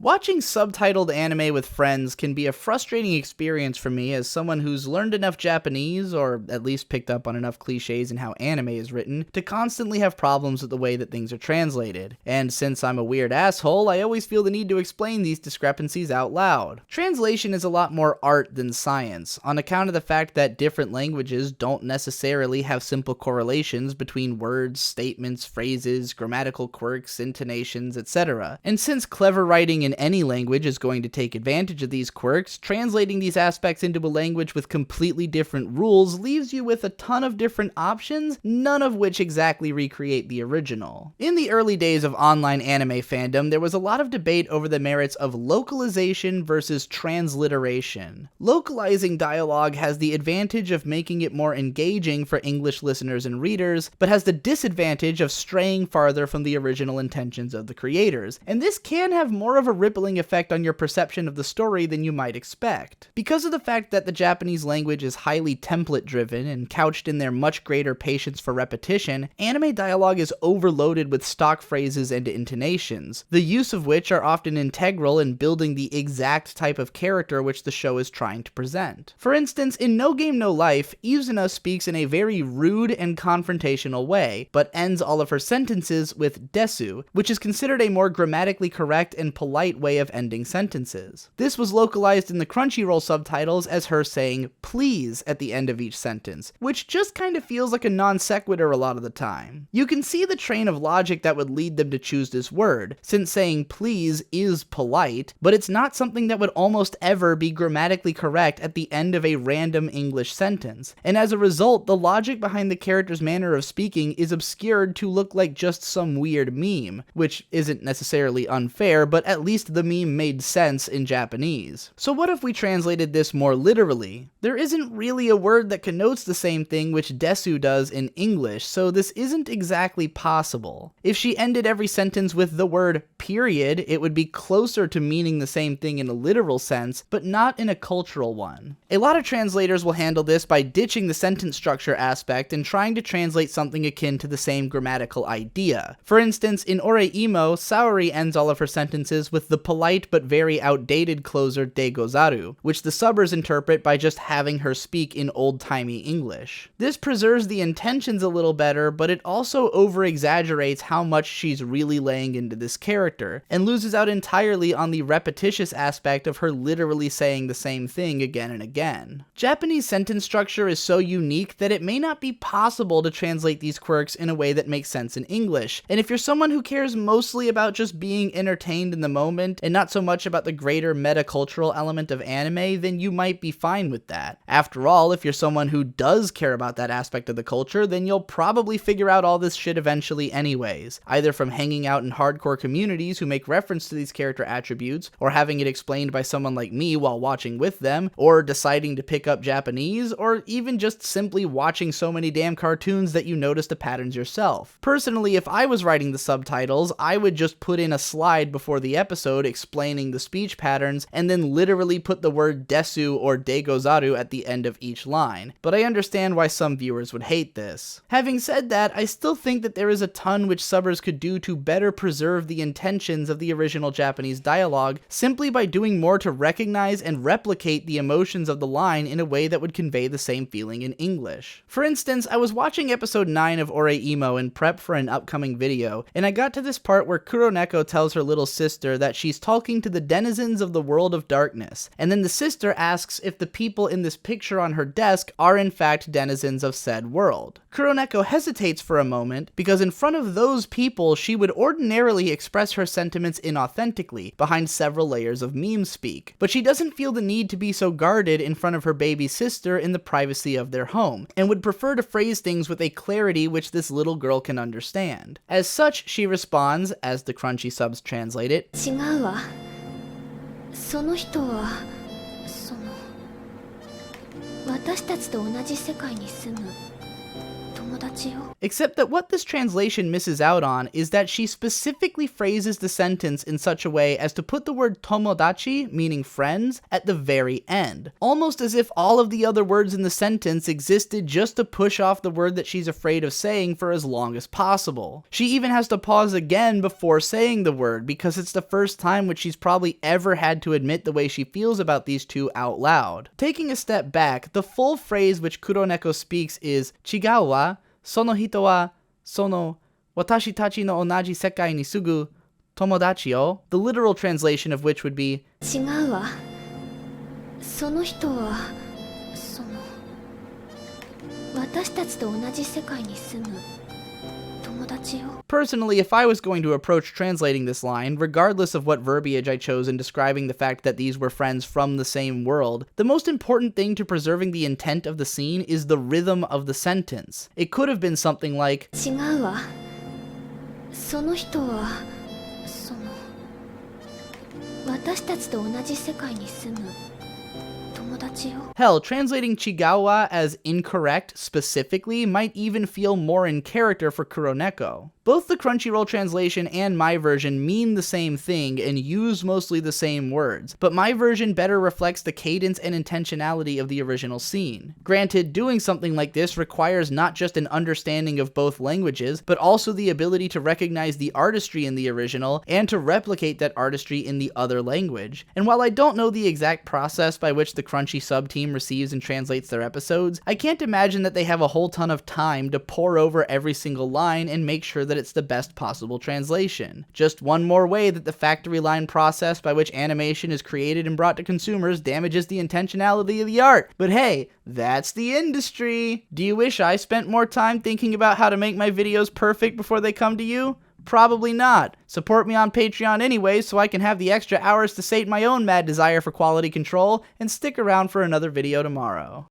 Watching subtitled anime with friends can be a frustrating experience for me as someone who's learned enough Japanese, or at least picked up on enough cliches in how anime is written, to constantly have problems with the way that things are translated. And since I'm a weird asshole, I always feel the need to explain these discrepancies out loud. Translation is a lot more art than science, on account of the fact that different languages don't necessarily have simple correlations between words, statements, phrases, grammatical quirks, intonations, etc. And since clever writing in any language is going to take advantage of these quirks, translating these aspects into a language with completely different rules leaves you with a ton of different options, none of which exactly recreate the original. In the early days of online anime fandom, there was a lot of debate over the merits of localization versus transliteration. Localizing dialogue has the advantage of making it more engaging for English listeners and readers, but has the disadvantage of straying farther from the original intentions of the creators, and this can have more of a rippling effect on your perception of the story than you might expect. Because of the fact that the Japanese language is highly template-driven and couched in their much greater patience for repetition, anime dialogue is overloaded with stock phrases and intonations, the use of which are often integral in building the exact type of character which the show is trying to present. For instance, in No Game No Life, Izuna speaks in a very rude and confrontational way, but ends all of her sentences with desu, which is considered a more grammatically correct and polite way of ending sentences. This was localized in the Crunchyroll subtitles as her saying please at the end of each sentence, which just kind of feels like a non sequitur a lot of the time. You can see the train of logic that would lead them to choose this word, since saying please is polite, but it's not something that would almost ever be grammatically correct at the end of a random English sentence, and as a result, the logic behind the character's manner of speaking is obscured to look like just some weird meme, which isn't necessarily unfair, but at least the meme made sense in Japanese. So what if we translated this more literally? There isn't really a word that connotes the same thing which desu does in English, so this isn't exactly possible. If she ended every sentence with the word period, it would be closer to meaning the same thing in a literal sense, but not in a cultural one. A lot of translators will handle this by ditching the sentence structure aspect and trying to translate something akin to the same grammatical idea. For instance, in Oreimo, Saori ends all of her sentences with the polite but very outdated closer de gozaru, which the subbers interpret by just having her speak in old-timey English. This preserves the intentions a little better, but it also over-exaggerates how much she's really laying into this character, and loses out entirely on the repetitious aspect of her literally saying the same thing again and again. Japanese sentence structure is so unique that it may not be possible to translate these quirks in a way that makes sense in English, and if you're someone who cares mostly about just being entertained in the moment and not so much about the greater metacultural element of anime, then you might be fine with that. After all, if you're someone who does care about that aspect of the culture, then you'll probably figure out all this shit eventually anyways, either from hanging out in hardcore communities who make reference to these character attributes, or having it explained by someone like me while watching with them, or deciding to pick up Japanese, or even just simply watching so many damn cartoons that you notice the patterns yourself. Personally, if I was writing the subtitles, I would just put in a slide before the episode explaining the speech patterns, and then literally put the word desu or degozaru at the end of each line, but I understand why some viewers would hate this. Having said that, I still think that there is a ton which subbers could do to better preserve the intentions of the original Japanese dialogue, simply by doing more to recognize and replicate the emotions of the line in a way that would convey the same feeling in English. For instance, I was watching episode 9 of Oreimo in prep for an upcoming video, and I got to this part where Kuroneko tells her little sister that she's talking to the denizens of the world of darkness, and then the sister asks if the people in this picture on her desk are in fact denizens of said world. Kuroneko hesitates for a moment, because in front of those people she would ordinarily express her sentiments inauthentically, behind several layers of meme speak, but she doesn't feel the need to be so guarded in front of her baby sister in the privacy of their home, and would prefer to phrase things with a clarity which this little girl can understand. As such, she responds, as the Crunchy subs translate it, 違うわ。その人は、私たちと同じ世界に住む友友達よ Except that what this translation misses out on is that she specifically phrases the sentence in such a way as to put the word tomodachi, meaning friends, at the very end. Almost as if all of the other words in the sentence existed just to push off the word that she's afraid of saying for as long as possible. She even has to pause again before saying the word because it's the first time which she's probably ever had to admit the way she feels about these two out loud. Taking a step back, the full phrase which Kuroneko speaks is Chigau wa その人はその私たちの同じ世界に住む友達よ the literal translation of which would be 違うわその人はその私たちと同じ世界に住む友達よ Personally, if I was going to approach translating this line, regardless of what verbiage I chose in describing the fact that these were friends from the same world, the most important thing to preserving the intent of the scene is the rhythm of the sentence. It could have been something like 違うわその人はその私たちと同じ世界に住む友達よ Hell, translating Chigawa as incorrect specifically might even feel more in character for Kuroneko. Both the Crunchyroll translation and my version mean the same thing and use mostly the same words, but my version better reflects the cadence and intentionality of the original scene. Granted, doing something like this requires not just an understanding of both languages, but also the ability to recognize the artistry in the original and to replicate that artistry in the other language. And while I don't know the exact process by which the Crunchy sub team receives and translates their episodes, I can't imagine that they have a whole ton of time to pore over every single line and make sure that it's the best possible translation. Just one more way that the factory line process by which animation is created and brought to consumers damages the intentionality of the art. But hey, that's the industry. Do you wish I spent more time thinking about how to make my videos perfect before they come to you? Probably not. Support me on Patreon anyway so I can have the extra hours to sate my own mad desire for quality control, and stick around for another video tomorrow.